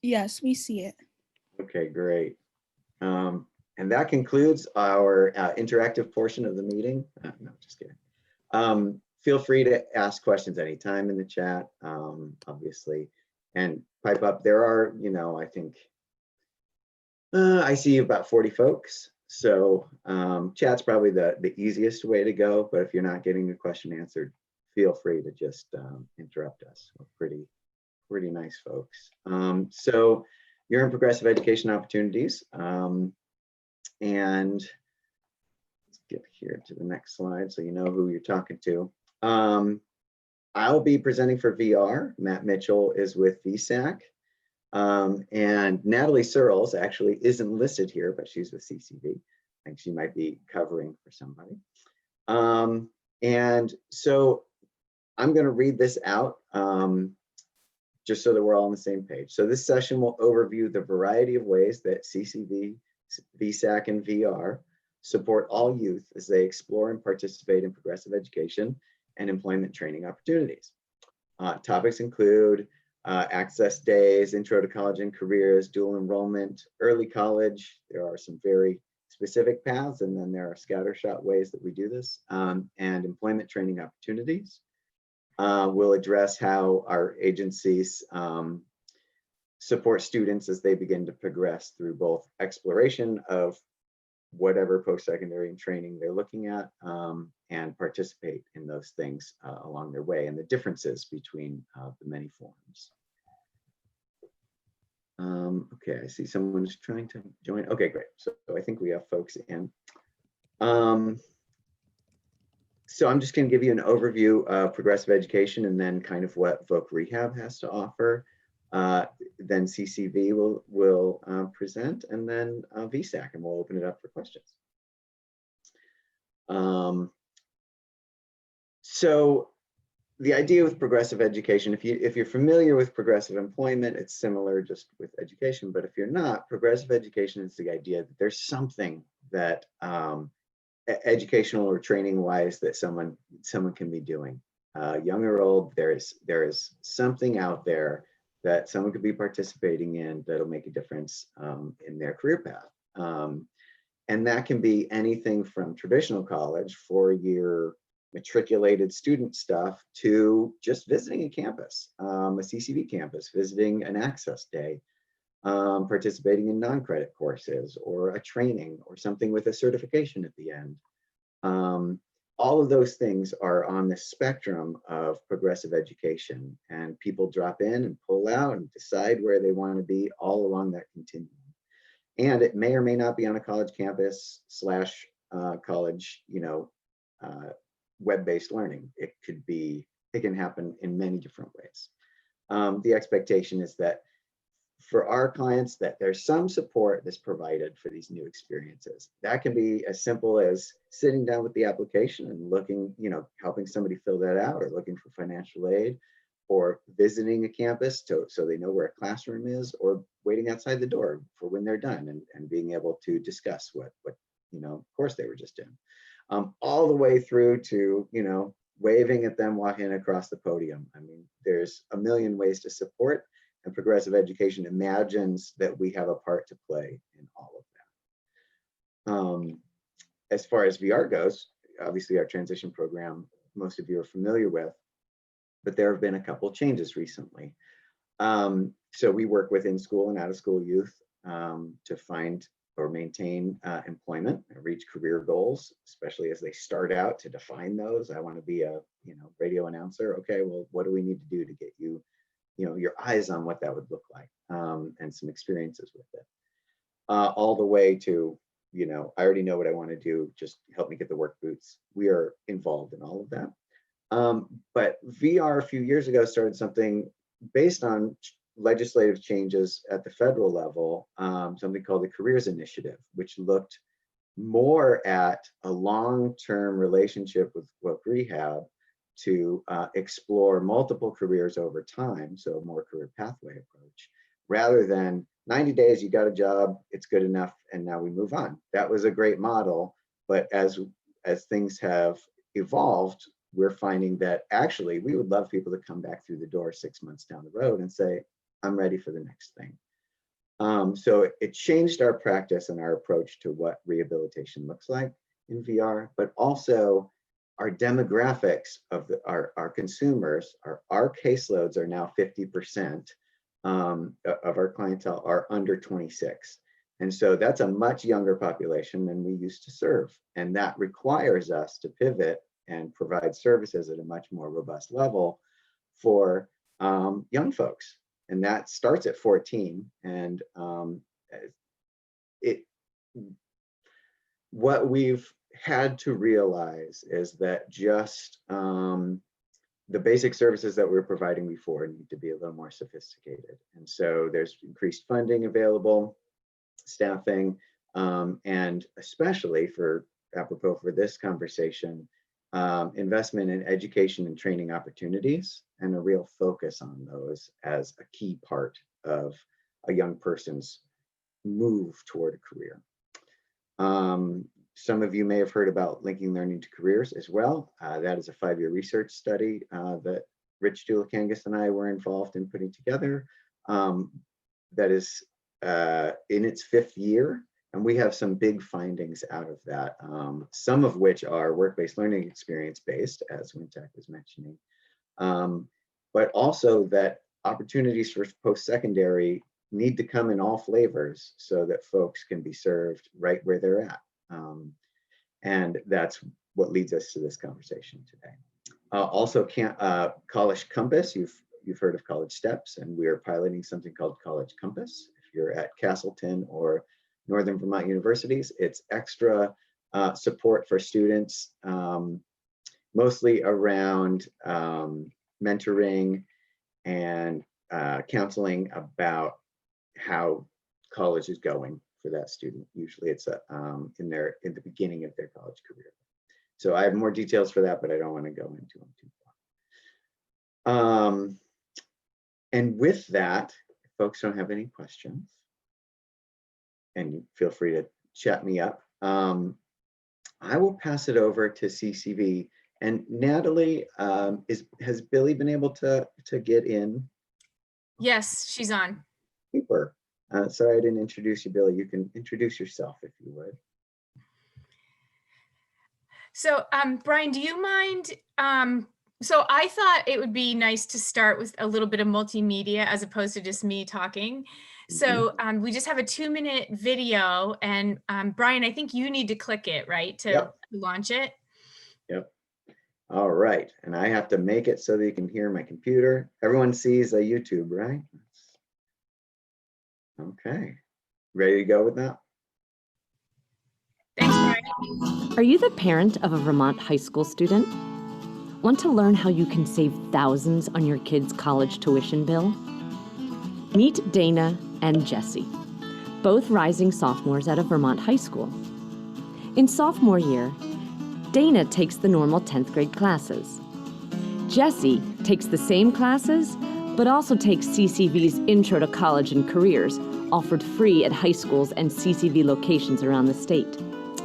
Yes, we see it. Okay, great. And that concludes our interactive portion of the meeting. No, just kidding. Feel free to ask questions anytime in the chat, obviously, and pipe up. There are, I think, I see about 40 folks. So chat's probably the easiest way to go, but if you're not getting a question answered, feel free to just interrupt us. We're pretty nice folks. So you're in progressive education opportunities. And let's get here to the next slide so you know who you're talking to. I'll be presenting for VR. Matt Mitchell is with VSAC. And Natalie Searles actually isn't listed here, but she's with CCV. I think she might be covering for somebody. And so I'm going to read this out just so that we're all on the same page. So this session will overview the variety of ways that CCV, VSAC, and VR support all youth as they explore and participate in progressive education and employment training opportunities. Topics include access days, intro to college and careers, dual enrollment, early college. There are some very specific paths, and then there are scattershot ways that we do this, and employment training opportunities. We'll address how our agencies support students as they begin to progress through both exploration of whatever post-secondary training they're looking at, and participate in those things along their way, and the differences between the many forms. Okay, I see someone's trying to join. Okay, great. So I think we have folks in. So I'm just going to give you an overview of progressive education and then kind of what Voc Rehab has to offer. Then CCV will present, and then VSAC, and we'll open it up for questions. So the idea with progressive education, if you're familiar with progressive employment, it's similar just with education. But if you're not, progressive education is the idea that there's something that educational or training wise that someone can be doing, young or old. There is something out there that someone could be participating in that'll make a difference in their career path. And that can be anything from traditional college, 4-year matriculated student stuff, to just visiting a campus, a CCV campus, visiting an access day, participating in non-credit courses, or a training, or something with a certification at the end. All of those things are on the spectrum of progressive education, and people drop in and pull out and decide where they want to be all along that continuum. And it may or may not be on a college campus / college, web-based learning. It can happen in many different ways. The expectation is that for our clients, that there's some support that's provided for these new experiences. That can be as simple as sitting down with the application and looking, helping somebody fill that out, or looking for financial aid, or visiting a campus so they know where a classroom is, or waiting outside the door for when they're done and being able to discuss what course they were just in. All the way through to, waving at them walking across the podium. I mean, there's a million ways to support, and progressive education imagines that we have a part to play in all of that. As far as VR goes, obviously our transition program, most of you are familiar with, but there have been a couple changes recently. So we work with in-school and out-of-school youth to find or maintain employment and reach career goals, especially as they start out, to define those. I want to be a radio announcer. Okay, well, what do we need to do to get you, your eyes on what that would look like, and some experiences with it, all the way to, I already know what I want to do, just help me get the work boots. We are involved in all of that. But VR a few years ago started something based on legislative changes at the federal level, something called the Careers Initiative, which looked more at a long-term relationship with Voc Rehab to explore multiple careers over time, so a more career pathway approach, rather than 90 days, you got a job, it's good enough, and now we move on. That was a great model, but as things have evolved, we're finding that actually we would love people to come back through the door 6 months down the road and say, I'm ready for the next thing. So it changed our practice and our approach to what rehabilitation looks like in VR, but also our demographics of our consumers, our caseloads are now 50% of our clientele are under 26. And so that's a much younger population than we used to serve. And that requires us to pivot and provide services at a much more robust level for young folks. And that starts at 14. And what we've had to realize is that just the basic services that we were providing before need to be a little more sophisticated. And so there's increased funding available, staffing, and especially for, apropos for this conversation, investment in education and training opportunities and a real focus on those as a key part of a young person's move toward a career. Some of you may have heard about linking learning to careers as well. That is a 5-year research study that Rich Dulakangas and I were involved in putting together. That is in its 5th year, and we have some big findings out of that, some of which are work-based learning experience-based, as Wintek was mentioning, but also that opportunities for post-secondary need to come in all flavors so that folks can be served right where they're at. And that's what leads us to this conversation today. Also, College Compass, you've heard of College Steps, and we are piloting something called College Compass. If you're at Castleton or Northern Vermont universities, it's extra support for students, mostly around mentoring and counseling about how college is going for that student. Usually it's in the beginning of their college career. So I have more details for that, but I don't want to go into them too far. And with that, if folks don't have any questions, and feel free to chat me up, I will pass it over to CCV. And Natalie, has Billy been able to get in? Yes, she's on. Super. Sorry I didn't introduce you, Billy. You can introduce yourself if you would. So, Brian, do you mind? So I thought it would be nice to start with a little bit of multimedia as opposed to just me talking. So we just have a 2-minute video, and Brian, I think you need to click it, right, to launch it? Yep. All right. And I have to make it so that you can hear my computer. Everyone sees a YouTube, right? Okay. Ready to go with that? Thanks, Brian. Are you the parent of a Vermont high school student? Want to learn how you can save thousands on your kid's college tuition bill? Meet Dana and Jesse, both rising sophomores at a Vermont high school. In sophomore year, Dana takes the normal 10th grade classes. Jesse takes the same classes, but also takes CCV's Intro to College and Careers, offered free at high schools and CCV locations around the state.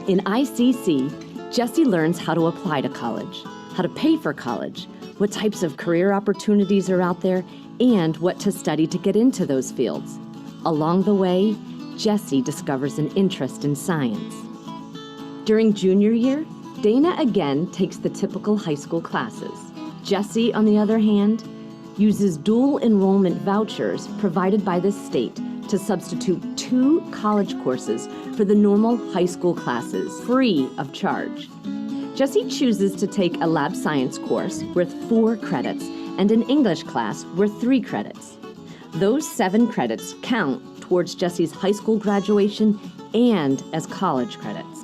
In ICC, Jesse learns how to apply to college, how to pay for college, what types of career opportunities are out there, and what to study to get into those fields. Along the way, Jesse discovers an interest in science. During junior year, Dana again takes the typical high school classes. Jesse, on the other hand, uses dual enrollment vouchers provided by the state to substitute 2 college courses for the normal high school classes, free of charge. Jesse chooses to take a lab science course worth 4 credits and an English class worth 3 credits. Those 7 credits count towards Jesse's high school graduation and as college credits.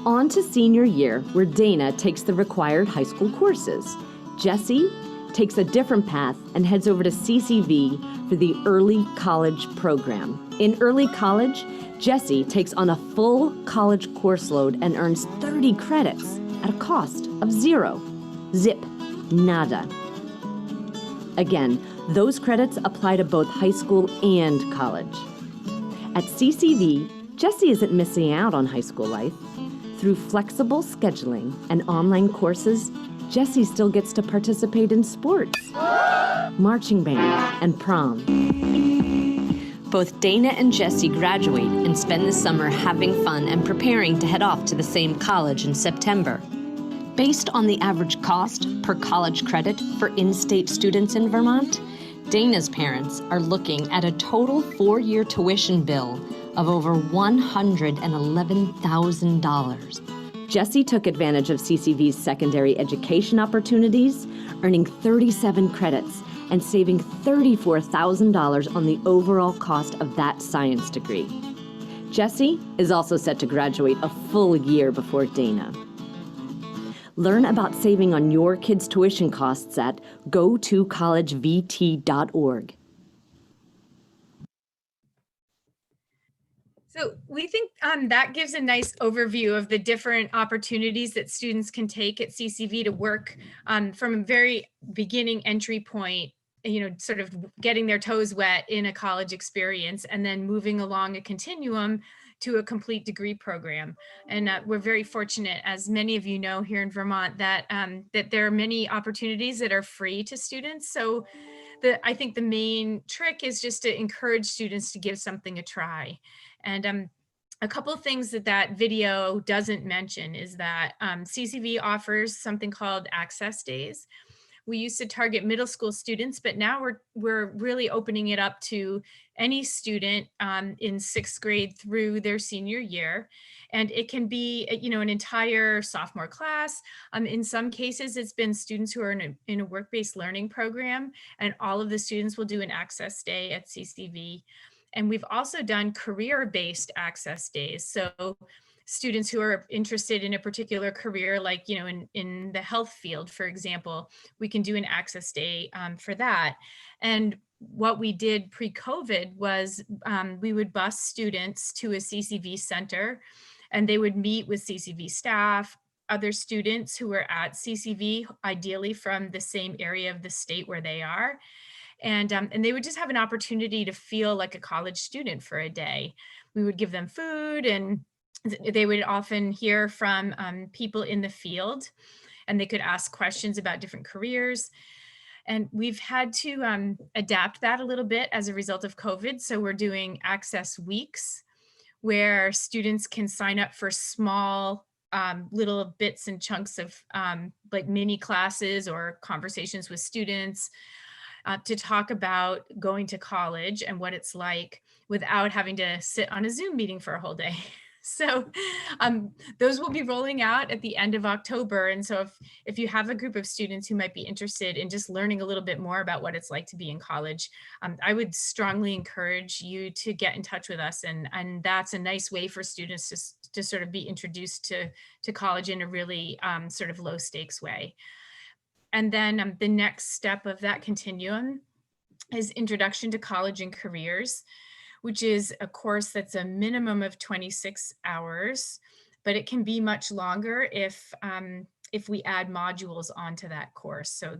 On to senior year, where Dana takes the required high school courses. Jesse takes a different path and heads over to CCV for the early college program. In early college, Jesse takes on a full college course load and earns 30 credits at a cost of 0. Zip. Nada. Again, those credits apply to both high school and college. At CCV, Jesse isn't missing out on high school life. Through flexible scheduling and online courses, Jesse still gets to participate in sports, marching band, and prom. Both Dana and Jesse graduate and spend the summer having fun and preparing to head off to the same college in September. Based on the average cost per college credit for in-state students in Vermont, Dana's parents are looking at a total 4-year tuition bill of over $111,000. Jesse took advantage of CCV's secondary education opportunities, earning 37 credits and saving $34,000 on the overall cost of that science degree. Jesse is also set to graduate a full year before Dana. Learn about saving on your kids' tuition costs at gotocollegevt.org. So we think that gives a nice overview of the different opportunities that students can take at CCV to work from a very beginning entry point, sort of getting their toes wet in a college experience and then moving along a continuum to a complete degree program. And we're very fortunate, as many of you know here in Vermont, that that there are many opportunities that are free to students. So I think the main trick is just to encourage students to give something a try. And a couple of things that video doesn't mention is that CCV offers something called Access Days. We used to target middle school students, but now we're really opening it up to any student in 6th grade through their senior year. And it can be, an entire sophomore class. In some cases, it's been students who are in a work-based learning program, and all of the students will do an access day at CCV. And we've also done career-based access days. So students who are interested in a particular career, like, in the health field, for example, we can do an access day for that. And what we did pre-COVID was we would bus students to a CCV center, and they would meet with CCV staff, other students who were at CCV, ideally from the same area of the state where they are. And they would just have an opportunity to feel like a college student for a day. We would give them food, and they would often hear from people in the field, and they could ask questions about different careers. And we've had to adapt that a little bit as a result of COVID. So we're doing access weeks where students can sign up for small little bits and chunks of like mini classes or conversations with students to talk about going to college and what it's like without having to sit on a Zoom meeting for a whole day. So those will be rolling out at the end of October. And so if you have a group of students who might be interested in just learning a little bit more about what it's like to be in college, I would strongly encourage you to get in touch with us. And that's a nice way for students to sort of be introduced to college in a really sort of low stakes way. And then the next step of that continuum is Introduction to College and Careers, which is a course that's a minimum of 26 hours, but it can be much longer if we add modules onto that course. So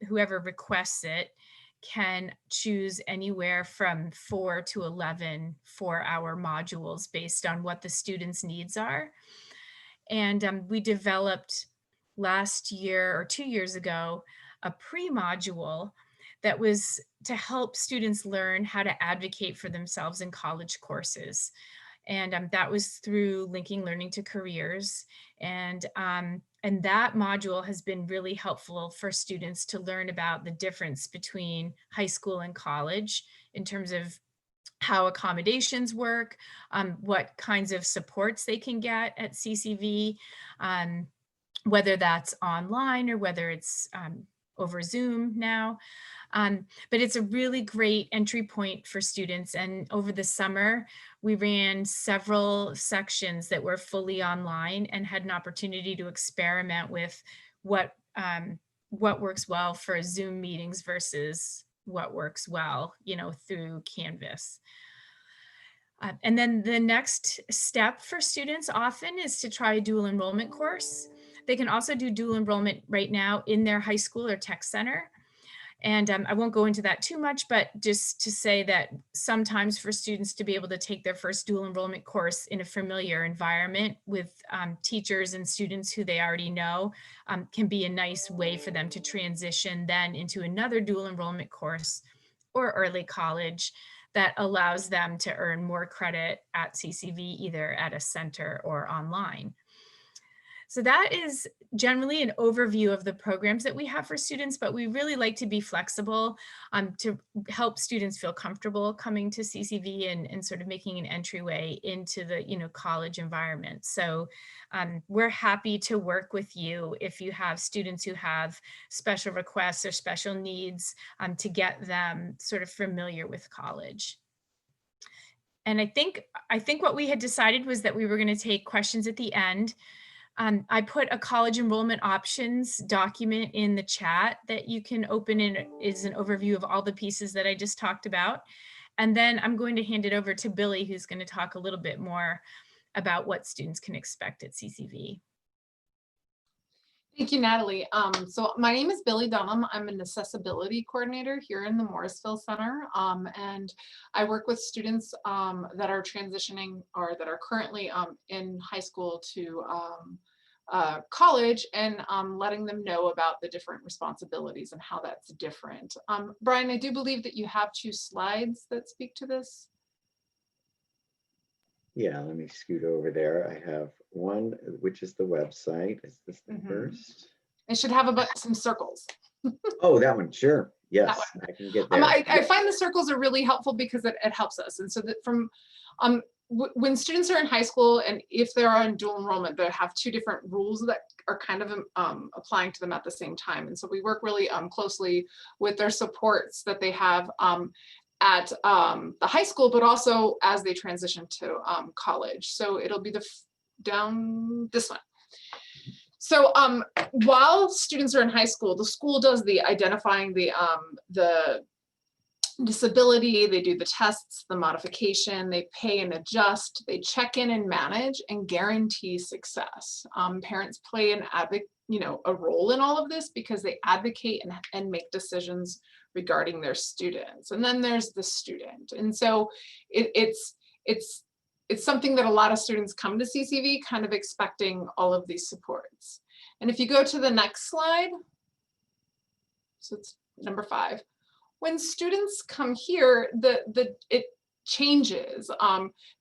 whoever requests it can choose anywhere from 4 to 11 4-hour modules based on what the student's needs are. And we developed last year or 2 years ago a pre-module that was to help students learn how to advocate for themselves in college courses. And that was through linking learning to careers. And that module has been really helpful for students to learn about the difference between high school and college in terms of how accommodations work, what kinds of supports they can get at CCV, whether that's online or whether it's over Zoom now. But it's a really great entry point for students. And over the summer, we ran several sections that were fully online and had an opportunity to experiment with what works well for Zoom meetings versus what works well, through Canvas. And then the next step for students often is to try a dual enrollment course. They can also do dual enrollment right now in their high school or tech center. And I won't go into that too much, but just to say that sometimes for students to be able to take their first dual enrollment course in a familiar environment with teachers and students who they already know can be a nice way for them to transition then into another dual enrollment course or early college that allows them to earn more credit at CCV, either at a center or online. So that is generally an overview of the programs that we have for students, but we really like to be flexible to help students feel comfortable coming to CCV and sort of making an entryway into the college environment. So we're happy to work with you if you have students who have special requests or special needs to get them sort of familiar with college. And I think what we had decided was that we were going to take questions at the end. I put a college enrollment options document in the chat that you can open, and is an overview of all the pieces that I just talked about. And then I'm going to hand it over to Billy, who's going to talk a little bit more about what students can expect at CCV. Thank you, Natalie. So my name is Billy Dunham. I'm an accessibility coordinator here in the Morrisville Center. And I work with students that are transitioning or that are currently in high school to college, and letting them know about the different responsibilities and how that's different. Brian, I do believe that you have 2 slides that speak to this. Yeah, let me scoot over there. I have one, which is the website. Is this the first? It should have about some circles. Oh, that one, sure. Yes, I can get there. I find the circles are really helpful because it helps us. And so that from when students are in high school, and if they're on dual enrollment, they have 2 different rules that are kind of applying to them at the same time. And so we work really closely with their supports that they have at the high school, but also as they transition to college. So it'll be down this one. So while students are in high school, the school does the identifying the disability, they do the tests, the modification, they pay and adjust, they check in and manage and guarantee success. Parents play a role in all of this because they advocate and make decisions regarding their students. And then there's the student. And so it's something that a lot of students come to CCV kind of expecting all of these supports. And if you go to the next slide, so it's number 5. When students come here, it changes.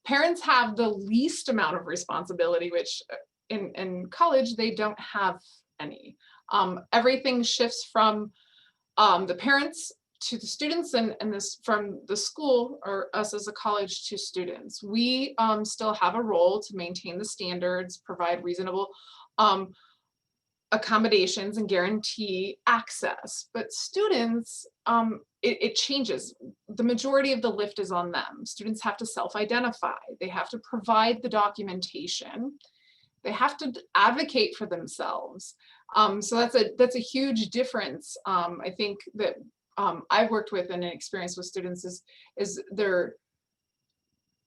Parents have the least amount of responsibility, which in college, they don't have any. Everything shifts from the parents to the students, and this from the school or us as a college to students. We still have a role to maintain the standards, provide reasonable accommodations, and guarantee access. But students, it changes. The majority of the lift is on them. Students have to self-identify. They have to provide the documentation. They have to advocate for themselves. So that's a huge difference. I think that I've worked with and experienced with students is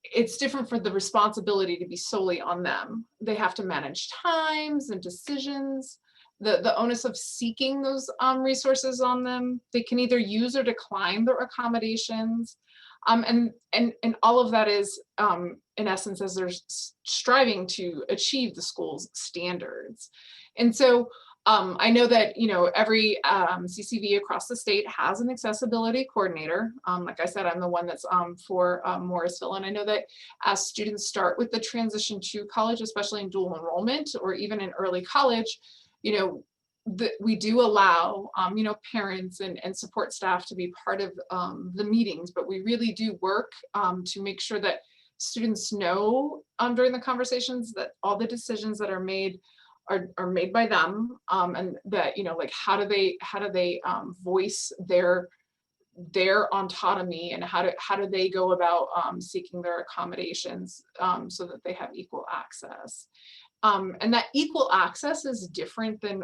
it's different for the responsibility to be solely on them. They have to manage times and decisions. The onus of seeking those resources on them. They can either use or decline their accommodations. And all of that is, in essence, as they're striving to achieve the school's standards. And so I know that, every CCV across the state has an accessibility coordinator. Like I said, I'm the one that's for Morrisville. And I know that as students start with the transition to college, especially in dual enrollment or even in early college, we do allow, parents and support staff to be part of the meetings, but we really do work to make sure that students know during the conversations that all the decisions that are made are made by them, and that, like how do they voice their autonomy, and how do they go about seeking their accommodations so that they have equal access. And that equal access is different than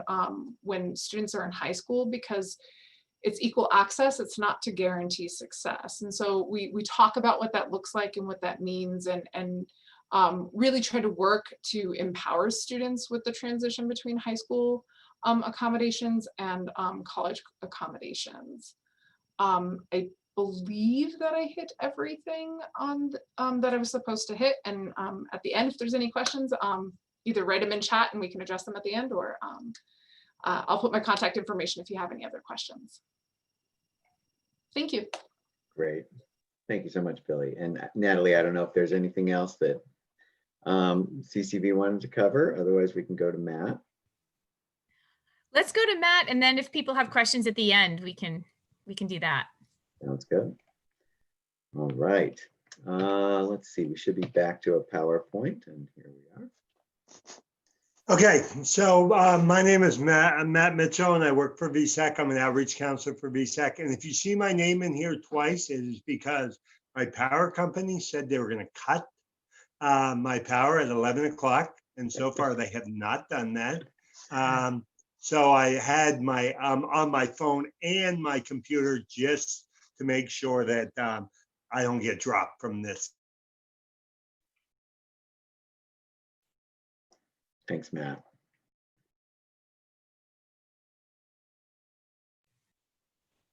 when students are in high school, because it's equal access, it's not to guarantee success. And so we talk about what that looks like and what that means, and really try to work to empower students with the transition between high school accommodations and college accommodations. I believe that I hit everything on that I was supposed to hit. And at the end, if there's any questions, either write them in chat and we can address them at the end, or I'll put my contact information if you have any other questions. Thank you. Great. Thank you so much, Billy. And Natalie, I don't know if there's anything else that CCV wanted to cover. Otherwise, we can go to Matt. Let's go to Matt, and then if people have questions at the end, we can do that. Sounds good. All right. Let's see. We should be back to a PowerPoint, and here we are. Okay, so my name is Matt. I'm Matt Mitchell, and I work for VSEC. I'm an outreach counselor for VSEC. And if you see my name in here twice, it is because my power company said they were going to cut my power at 11 o'clock. And so far, they have not done that. So I had my on my phone and my computer just to make sure that I don't get dropped from this. Thanks, Matt.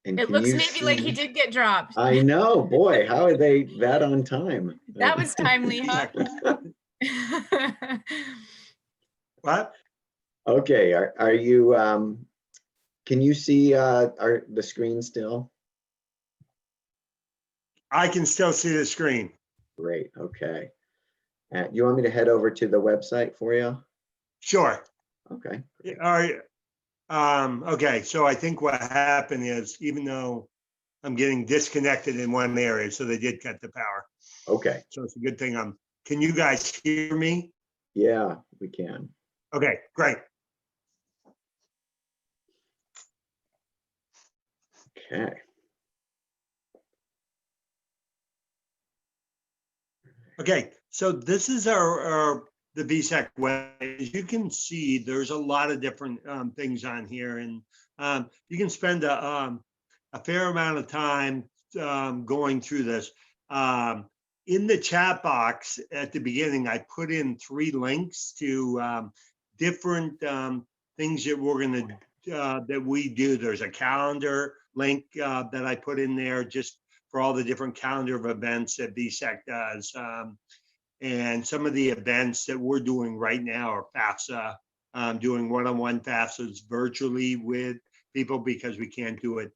And It can looks you maybe like he see- did get dropped. I know, boy, how are they that on time? That was timely, huh? What? Okay, are you, can you see the screen still? I can still see the screen. Great, okay. You want me to head over to the website for you? Sure. Okay. All right. Okay, so I think what happened is, even though I'm getting disconnected in one area, so they did cut the power. Okay, So it's a good thing can you guys hear me? yeah, we can. Okay, great. Okay. Okay, so this is our the VSEC web. As you can see, there's a lot of different things on here, and you can spend a fair amount of time going through this. In the chat box at the beginning, I put in 3 links to different things that we're going to that we do. There's a calendar link that I put in there just for all the different calendar of events that VSEC does. And some of the events that we're doing right now are FAFSA, doing one-on-one FAFSAs virtually with people because we can't do it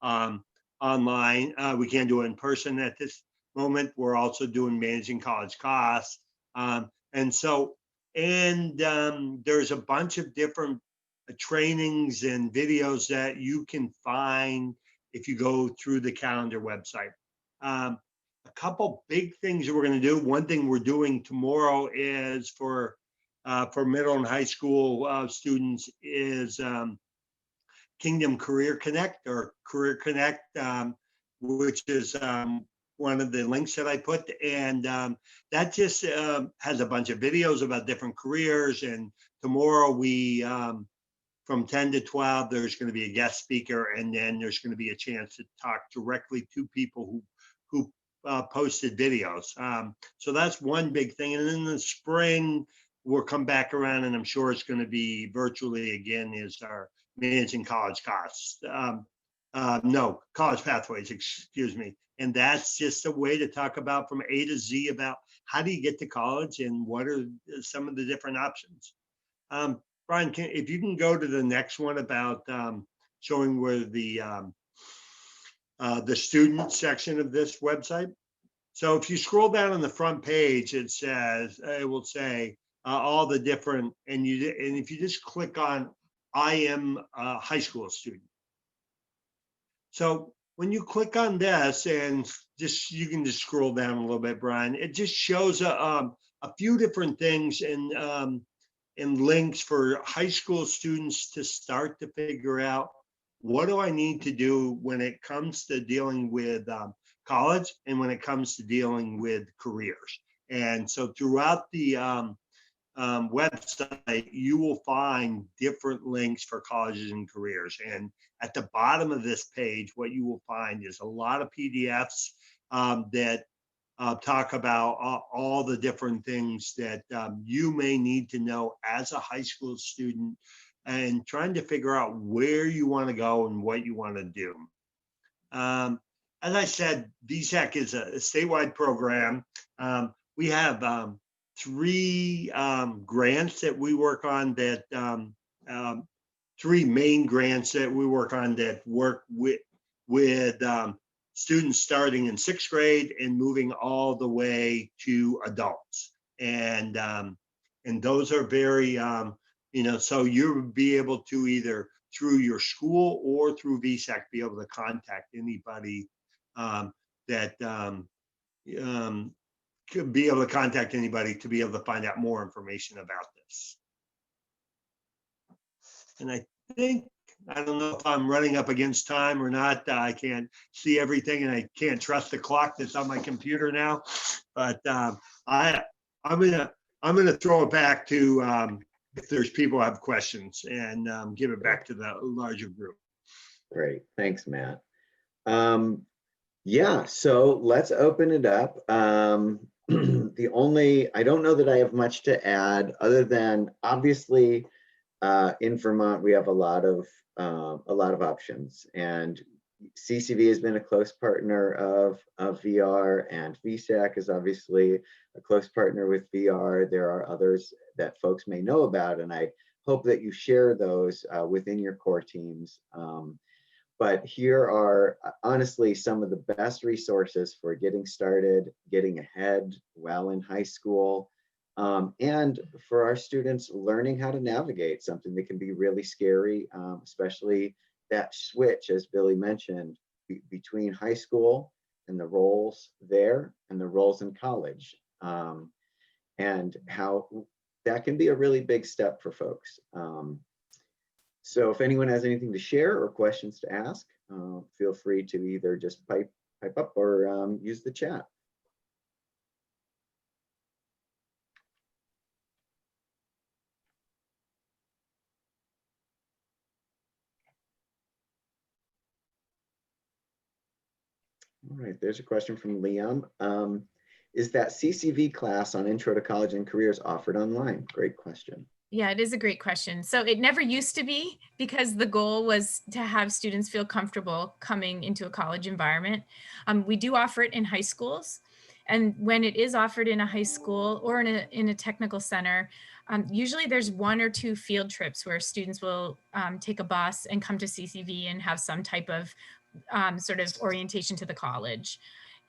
online. We can't do it in person at this moment. We're also doing managing college costs. There's a bunch of different trainings and videos that you can find if you go through the calendar website. A couple big things that we're going to do. One thing we're doing tomorrow is for middle and high school students is Kingdom Career Connect or Career Connect, which is one of the links that I put. And that just has a bunch of videos about different careers. And tomorrow we, from 10 to 12, there's going to be a guest speaker, and then there's going to be a chance to talk directly to people who posted videos. So that's one big thing. And in the spring, we'll come back around, and I'm sure it's going to be virtually again, is our managing college costs. No, college pathways, excuse me. And that's just a way to talk about from A to Z about how do you get to college and what are some of the different options. Brian, if you can go to the next one about showing where the student section of this website. So if you scroll down on the front page, it will say all the different, and if you just click on I am a high school student. So when you click on this, and you can just scroll down a little bit, Brian, it just shows a few different things and links for high school students to start to figure out, what do I need to do when it comes to dealing with college and when it comes to dealing with careers. And so throughout the website, you will find different links for colleges and careers. And at the bottom of this page, what you will find is a lot of PDFs that talk about all the different things that you may need to know as a high school student, and trying to figure out where you want to go and what you want to do. As I said, VSEC is a statewide program. We have 3 grants that we work on, that 3 main grants that we work on that work with students starting in 6th grade and moving all the way to adults. And those are very, so you'll be able to either through your school or through VSAC be able to contact anybody that could be able to contact anybody to be able to find out more information about this. And I don't know if I'm running up against time or not. I can't see everything and I can't trust the clock that's on my computer now. But I'm gonna throw it back to if there's people who have questions and give it back to the larger group. Great, thanks, Matt. Yeah, so let's open it up. I don't know that I have much to add other than obviously in Vermont we have a lot of options, and CCV has been a close partner of VR, and VSAC is obviously a close partner with VR. There are others that folks may know about, and I hope that you share those within your core teams. But here are honestly some of the best resources for getting started, getting ahead well in high school, and for our students learning how to navigate something that can be really scary, especially that switch, as Billy mentioned, between high school and the roles there and the roles in college, and how that can be a really big step for folks. So if anyone has anything to share or questions to ask, feel free to either just pipe up or use the chat. All right, there's a question from Liam. Is that CCV class on Intro to College and Careers offered online? Great question. Yeah, it is a great question. So it never used to be, because the goal was to have students feel comfortable coming into a college environment. We do offer it in high schools. And when it is offered in a high school or in a technical center, usually there's 1 or 2 field trips where students will take a bus and come to CCV and have some type of sort of orientation to the college.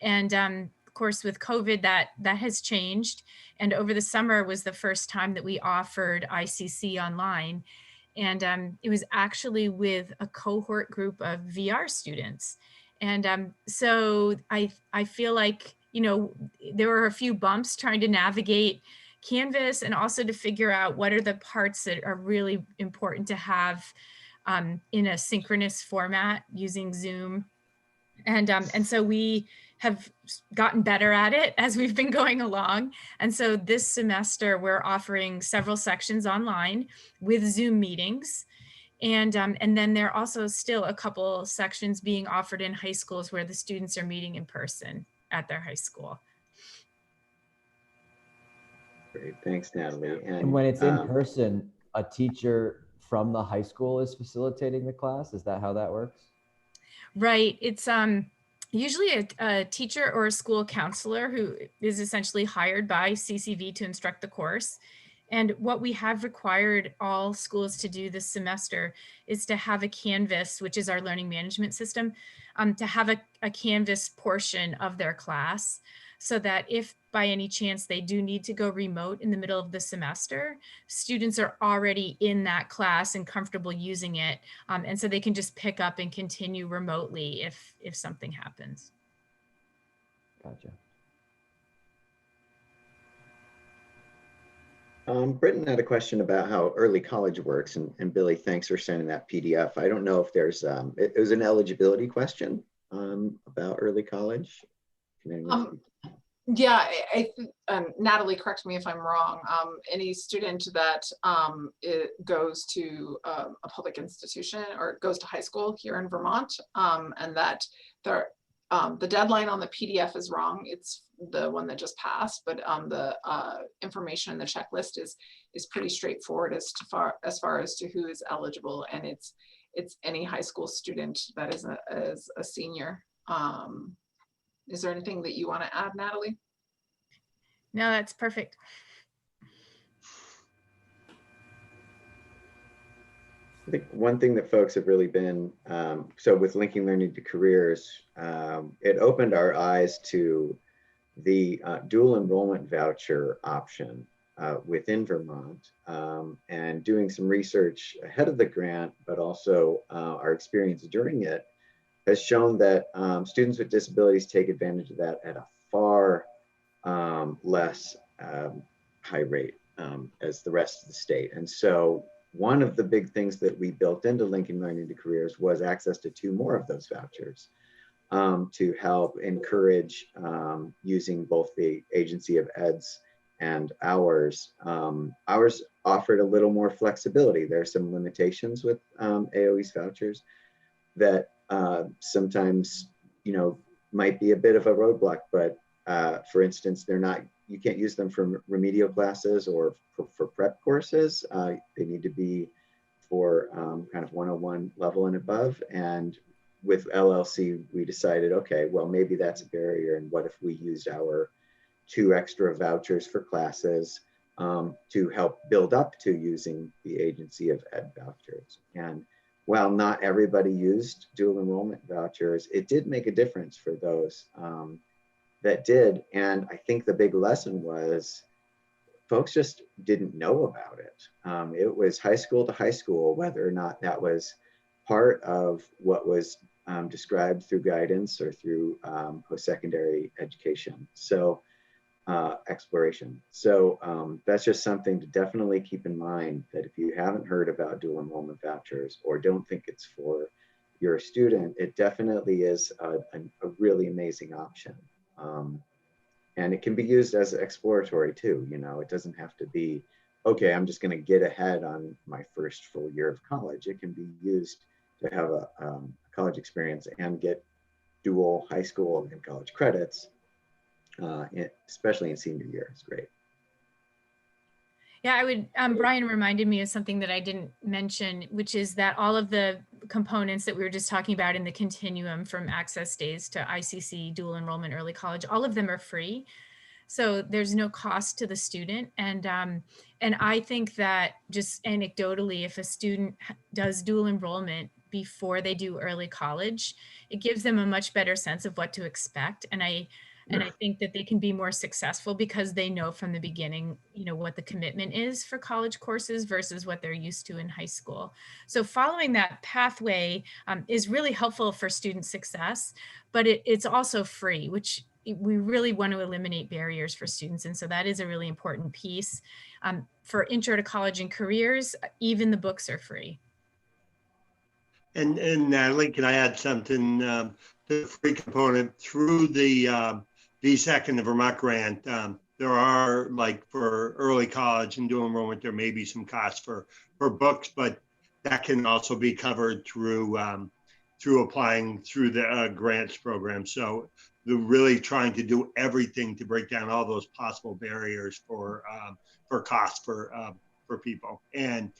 And of course, with COVID, that has changed. And over the summer was the first time that we offered ICC online. And it was actually with a cohort group of VR students. And so I feel like, there were a few bumps trying to navigate Canvas and also to figure out what are the parts that are really important to have in a synchronous format using Zoom. And so we have gotten better at it as we've been going along. And so this semester, we're offering several sections online with Zoom meetings. And then there are also still a couple sections being offered in high schools where the students are meeting in person at their high school. Great, thanks, Natalie. And when it's in person, a teacher from the high school is facilitating the class? Is that how that works? Right. It's usually a teacher or a school counselor who is essentially hired by CCV to instruct the course. And what we have required all schools to do this semester is to have a Canvas, which is our learning management system, to have a Canvas portion of their class, so that if by any chance they do need to go remote in the middle of the semester, students are already in that class and comfortable using it. And so they can just pick up and continue remotely if something happens. Gotcha. Britton had a question about how early college works, and Billy, thanks for sending that PDF. I don't know if there's, it was an eligibility question about early college. Yeah, Natalie, correct me if I'm wrong. Any student that goes to a public institution or goes to high school here in Vermont, and that the deadline on the PDF is wrong. It's the one that just passed, but the information in the checklist is pretty straightforward as far as to who is eligible, and it's any high school student that is a senior. Is there anything that you want to add, Natalie? No, that's perfect. I think one thing that folks have really been, so with linking learning to careers, it opened our eyes to the dual enrollment voucher option within Vermont, and doing some research ahead of the grant, but also our experience during it has shown that students with disabilities take advantage of that at a far less high rate as the rest of the state. And so one of the big things that we built into linking learning to careers was access to 2 more of those vouchers to help encourage using both the Agency of Ed's and ours. Ours offered a little more flexibility. There are some limitations with AOE's vouchers that sometimes, might be a bit of a roadblock, but for instance, you can't use them for remedial classes or for prep courses. They need to be for kind of 101 level and above. And with LLC, we decided, okay, well, maybe that's a barrier. And what if we used our 2 extra vouchers for classes to help build up to using the Agency of Ed vouchers? And while not everybody used dual enrollment vouchers, it did make a difference for those that did. And I think the big lesson was folks just didn't know about it. It was high school to high school, whether or not that was part of what was described through guidance or through post-secondary education. So exploration. So that's just something to definitely keep in mind, that if you haven't heard about dual enrollment vouchers or don't think it's for your student, it definitely is a really amazing option. And it can be used as exploratory too. It doesn't have to be, okay, I'm just going to get ahead on my first full year of college. It can be used to have a college experience and get dual high school and college credits, especially in senior year. It's great. Yeah, I would, Brian reminded me of something that I didn't mention, which is that all of the components that we were just talking about in the continuum from access days to ICC, dual enrollment, early college, all of them are free. So there's no cost to the student. And I think that just anecdotally, if a student does dual enrollment before they do early college, it gives them a much better sense of what to expect. And I think that they can be more successful because they know from the beginning, what the commitment is for college courses versus what they're used to in high school. So following that pathway is really helpful for student success, but it's also free, which we really want to eliminate barriers for students. And so that is a really important piece. For intro to college and careers, even the books are free. And Natalie, can I add something? The free component through the VSEC and the Vermont grant, there are, like, for early college and dual enrollment, there may be some costs for books, but that can also be covered through applying through the grants program. So they're really trying to do everything to break down all those possible barriers for costs for people. And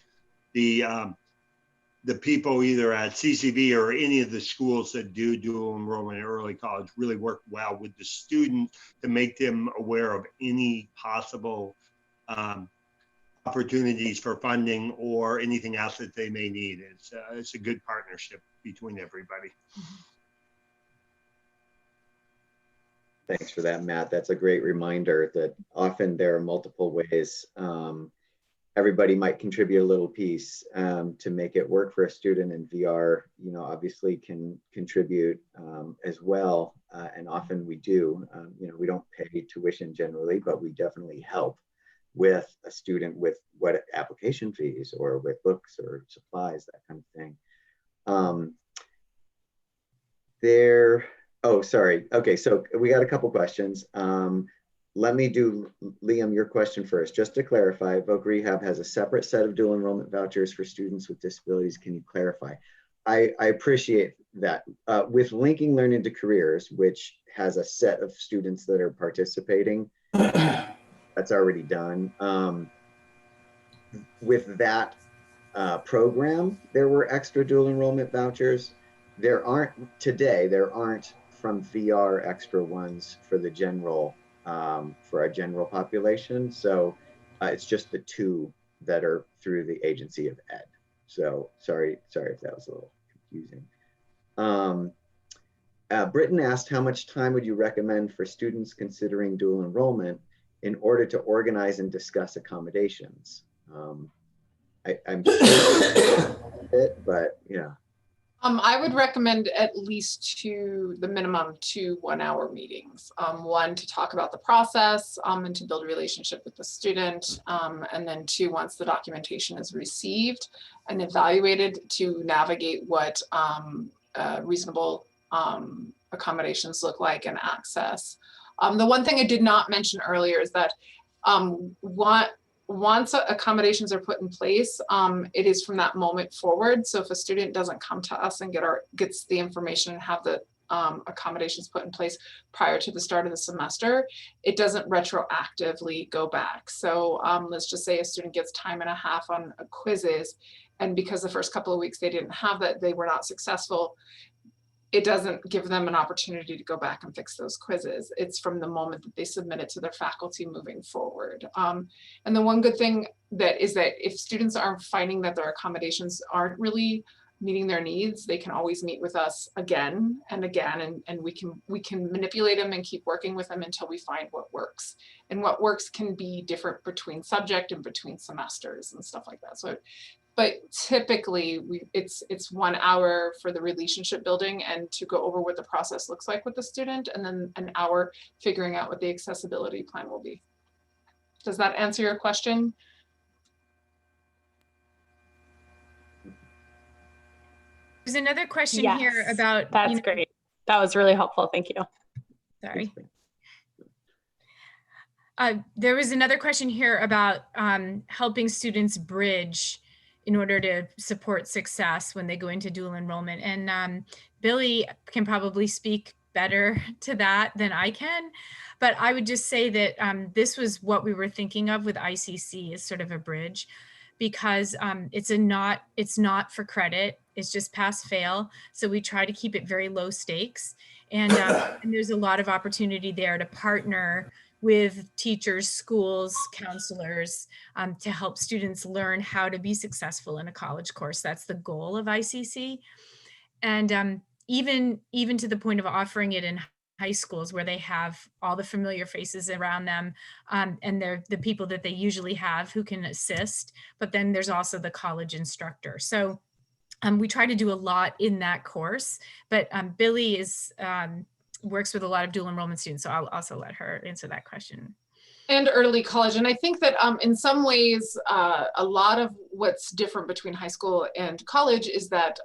the people either at CCV or any of the schools that do dual enrollment in early college really work well with the student to make them aware of any possible opportunities for funding or anything else that they may need. It's a good partnership between everybody. Thanks for that, Matt. That's a great reminder that often there are multiple ways everybody might contribute a little piece to make it work for a student, and VR, obviously can contribute as well. And often we do, we don't pay tuition generally, but we definitely help with a student with what application fees or with books or supplies, that kind of thing. Oh, sorry. Okay, so we got a couple questions. Let me do, Liam, your question first. Just to clarify, Voc Rehab has a separate set of dual enrollment vouchers for students with disabilities. Can you clarify? I appreciate that. With linking learning to careers, which has a set of students that are participating, that's already done. With that program, there were extra dual enrollment vouchers. There aren't from VR extra ones for the general, for our general population. So it's just the 2 that are through the Agency of Ed. So sorry if that was a little confusing. Britton asked, how much time would you recommend for students considering dual enrollment in order to organize and discuss accommodations? I'm sure it, but yeah. I would recommend at least the minimum 2 1-hour meetings. One to talk about the process and to build a relationship with the student. And then 2, once the documentation is received and evaluated, to navigate what reasonable accommodations look like and access. The one thing I did not mention earlier is that once accommodations are put in place, it is from that moment forward. So if a student doesn't come to us and gets the information and have the accommodations put in place prior to the start of the semester, it doesn't retroactively go back. So let's just say a student gets time and a half on quizzes, and because the first couple of weeks they didn't have that, they were not successful, it doesn't give them an opportunity to go back and fix those quizzes. It's from the moment that they submit it to their faculty moving forward. And the one good thing is that if students are finding that their accommodations aren't really meeting their needs, they can always meet with us again and again, and we can manipulate them and keep working with them until we find what works. And what works can be different between subject and between semesters and stuff like that. So, but typically it's 1 hour for the relationship building and to go over what the process looks like with the student, and then an hour figuring out what the accessibility plan will be. Does that answer your question? There's another question here about, that's great. That was really helpful. Thank you. Sorry. There was another question here about helping students bridge in order to support success when they go into dual enrollment. And Billy can probably speak better to that than I can, but I would just say that this was what we were thinking of with ICC as sort of a bridge, because it's not for credit, it's just pass fail. So we try to keep it very low stakes. And there's a lot of opportunity there to partner with teachers, schools, counselors, to help students learn how to be successful in a college course. That's the goal of ICC. And even to the point of offering it in high schools where they have all the familiar faces around them, and they're the people that they usually have who can assist, but then there's also the college instructor. So we try to do a lot in that course, but Billy works with a lot of dual enrollment students, so I'll also let her answer that question. And early college. And I think that in some ways, a lot of what's different between high school and college is that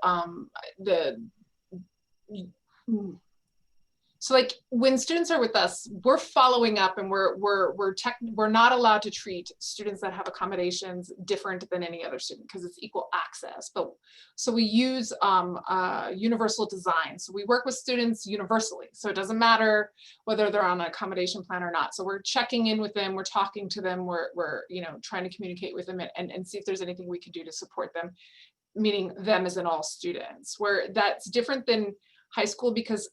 so like when students are with us, we're following up, and we're not allowed to treat students that have accommodations different than any other student because it's equal access. But so we use universal design. So we work with students universally. So it doesn't matter whether they're on an accommodation plan or not. So we're checking in with them, we're talking to them, we're trying to communicate with them and see if there's anything we can do to support them, meaning them as in all students. Where that's different than high school because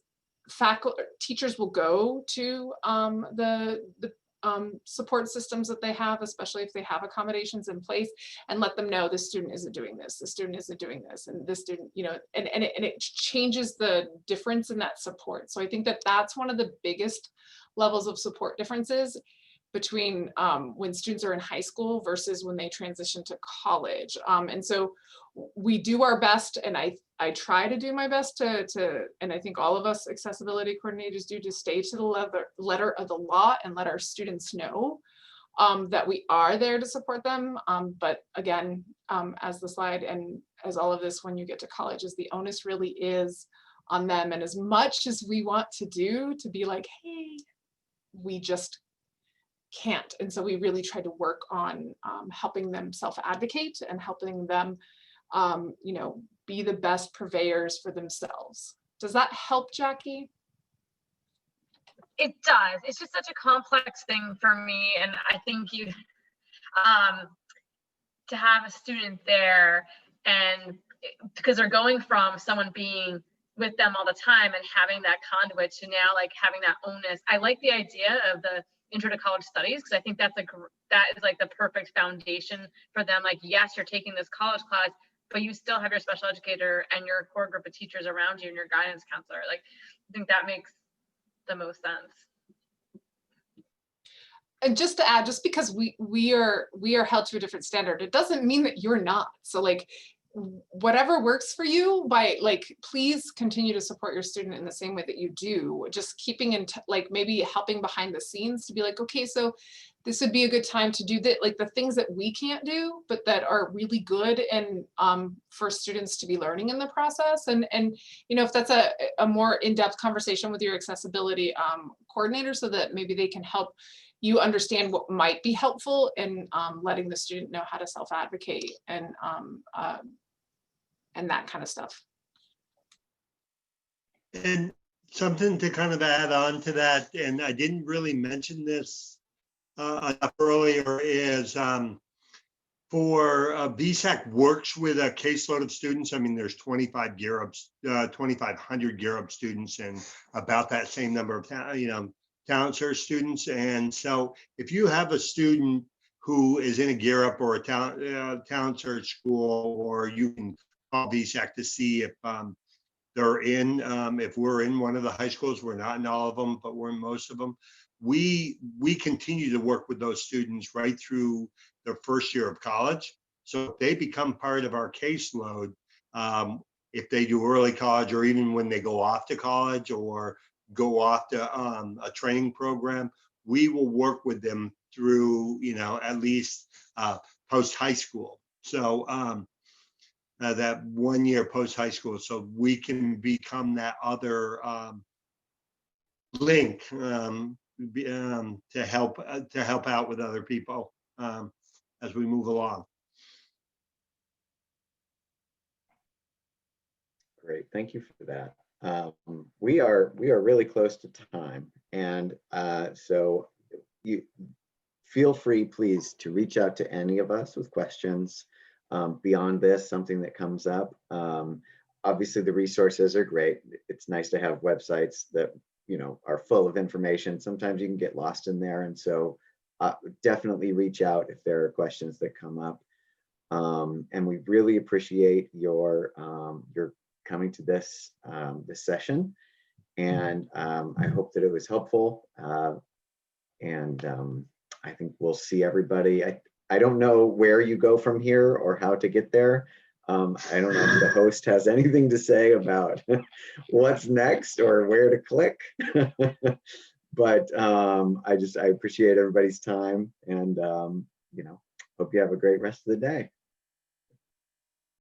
teachers will go to the support systems that they have, especially if they have accommodations in place, and let them know this student isn't doing this, the student isn't doing this, and this student, and it changes the difference in that support. So I think that that's one of the biggest levels of support differences between when students are in high school versus when they transition to college. And so we do our best, and I try to do my best to, and I think all of us accessibility coordinators do, to stay to the letter of the law and let our students know that we are there to support them. But again, as the slide and as all of this, when you get to college, is the onus really is on them. And as much as we want to do to be like, hey, we just can't. And so we really try to work on helping them self-advocate and helping them be the best purveyors for themselves. Does that help, Jackie? It does. It's just such a complex thing for me. And I think to have a student there, and because they're going from someone being with them all the time and having that conduit to now like having that onus. I like the idea of the intro to college studies because I think that is like the perfect foundation for them. Like, yes, you're taking this college class, but you still have your special educator and your core group of teachers around you and your guidance counselor. Like, I think that makes the most sense. And just to add, just because we are held to a different standard, it doesn't mean that you're not. So like, whatever works for you, please continue to support your student in the same way that you do. Just keeping in like maybe helping behind the scenes to be like, okay, so this would be a good time to do that, like the things that we can't do, but that are really good and for students to be learning in the process. And you know, if that's a more in-depth conversation with your accessibility coordinator, so that maybe they can help you understand what might be helpful in letting the student know how to self-advocate and that kind of stuff. And something to kind of add on to that, and I didn't really mention this earlier, is for VSAC works with a caseload of students. I mean, there's 2,500 Gear Up students and about that same number of talent search students. And so if you have a student who is in a Gear Up or a talent search school, or you can call VSAC to see if they're in, if we're in one of the high schools. We're not in all of them, but we're in most of them. We continue to work with those students right through their first year of college. So if they become part of our caseload, if they do early college, or even when they go off to college or go off to a training program, we will work with them through, at least post high school. So that 1 year post high school, so we can become that other link to help out with other people as we move along. Great, thank you for that. We are really close to time, and so you feel free, please, to reach out to any of us with questions beyond this, something that comes up. Obviously, the resources are great. It's nice to have websites that are full of information. Sometimes you can get lost in there, and so definitely reach out if there are questions that come up. And we really appreciate your coming to this this session, and I hope that it was helpful. And I think we'll see everybody. I don't know where you go from here or how to get there. I don't know if the host has anything to say about what's next or where to click. But I appreciate everybody's time, and hope you have a great rest of the day.